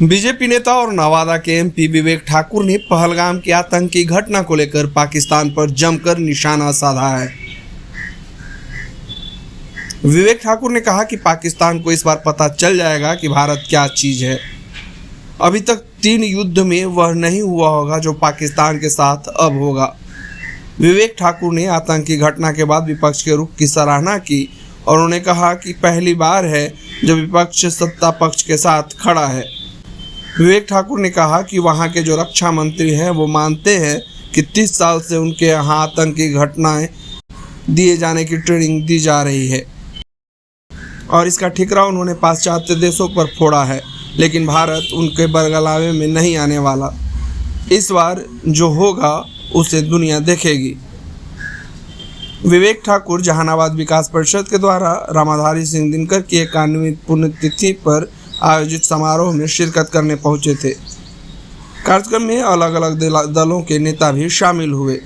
BJP नेता और नवादा के एमपी विवेक ठाकुर ने पहलगाम की आतंकी घटना को लेकर पाकिस्तान पर जमकर निशाना साधा है। विवेक ठाकुर ने कहा कि पाकिस्तान को इस बार पता चल जाएगा कि भारत क्या चीज है। अभी तक 3 युद्ध में वह नहीं हुआ होगा जो पाकिस्तान के साथ अब होगा। विवेक ठाकुर ने आतंकी घटना के बाद विपक्ष के रुख की सराहना की और उन्होंने कहा कि पहली बार है जब विपक्ष सत्ता पक्ष के साथ खड़ा है। विवेक ठाकुर ने कहा कि वहां के जो रक्षा मंत्री हैं वो मानते हैं कि 30 साल से उनके यहाँ आतंकी घटनाएं दिए जाने की ट्रेनिंग दी जा रही है और इसका ठिकरा उन्होंने पाश्चात्य देशों पर फोड़ा है, लेकिन भारत उनके बरगलावे में नहीं आने वाला। इस बार जो होगा उसे दुनिया देखेगी। विवेक ठाकुर जहानाबाद विकास परिषद के द्वारा रामाधारी सिंह दिनकर की 91वीं पुण्यतिथि पर आयोजित समारोह में शिरकत करने पहुंचे थे। कार्यक्रम में अलग अलग दलों के नेता भी शामिल हुए।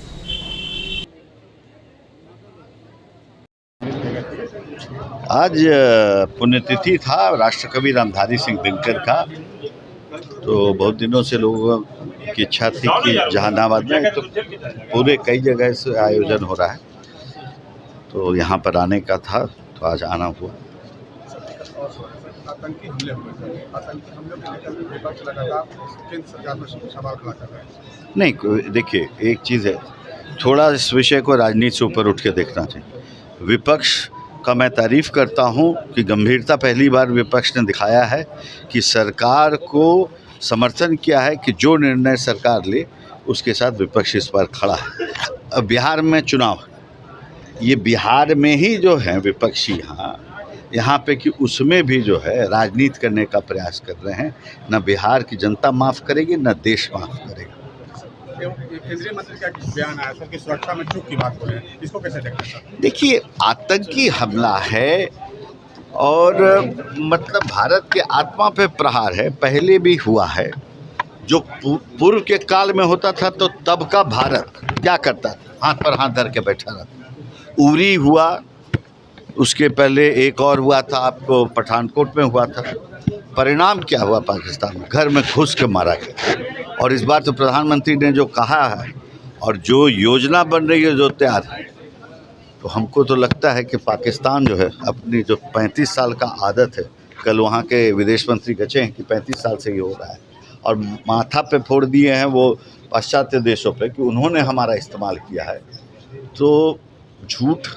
आज पुण्यतिथि था राष्ट्रकवि रामधारी सिंह दिनकर का। तो बहुत दिनों से लोगों की इच्छा थी कि जहानाबाद में तो पूरे कई जगह से आयोजन हो रहा है, तो यहाँ पर आने का था, तो आज आना हुआ। आतंकी हमले हुए, आतंकी हमले को लेकर विपक्ष लगातार केंद्र सरकार में सवाल खड़ा कर रहे हैं। नहीं, देखिए, एक चीज़ है, थोड़ा इस विषय को राजनीति से ऊपर उठ के देखना चाहिए। विपक्ष का मैं तारीफ़ करता हूं कि गंभीरता पहली बार विपक्ष ने दिखाया है कि सरकार को समर्थन किया है कि जो निर्णय सरकार ले उसके साथ विपक्ष इस बार खड़ा है। अब बिहार में चुनाव, ये बिहार में ही जो है विपक्षी यहाँ पे कि उसमें भी जो है राजनीति करने का प्रयास कर रहे हैं। न बिहार की जनता माफ़ करेगी, न देश माफ़ करेगा। केंद्रीय मंत्री का बयान आया था कि सुरक्षा में चूक की बात हो रही है, इसको कैसे देखते हैं? देखिए, आतंकी हमला है और मतलब भारत के आत्मा पे प्रहार है। पहले भी हुआ है, जो पूर्व के काल में होता था तो तब का भारत क्या करता था, हाथ पर हाथ धर के बैठा रहता। उरी हुआ, उसके पहले एक और हुआ था, आपको पठानकोट में हुआ था। परिणाम क्या हुआ? पाकिस्तान में घर में घुस के मारा गया। और इस बार तो प्रधानमंत्री ने जो कहा है और जो योजना बन रही है, जो तैयार है, तो हमको तो लगता है कि पाकिस्तान जो है अपनी जो 35 साल का आदत है, कल वहाँ के विदेश मंत्री कहे हैं कि 35 साल से ये हो रहा है और माथा पे फोड़ दिए हैं वो पाश्चात्य देशों पे कि उन्होंने हमारा इस्तेमाल किया है। तो झूठ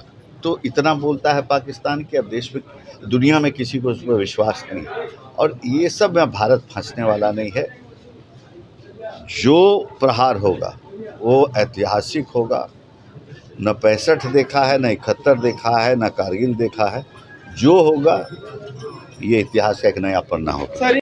तो इतना बोलता है पाकिस्तान कि अब देश में, दुनिया में किसी को उस पर विश्वास नहीं है। और ये सब में भारत फंसने वाला नहीं है। जो प्रहार होगा वो ऐतिहासिक होगा। न 65 देखा है, न 71 देखा है, न कारगिल देखा है। जो होगा ये इतिहास का एक नया पन्ना होगा।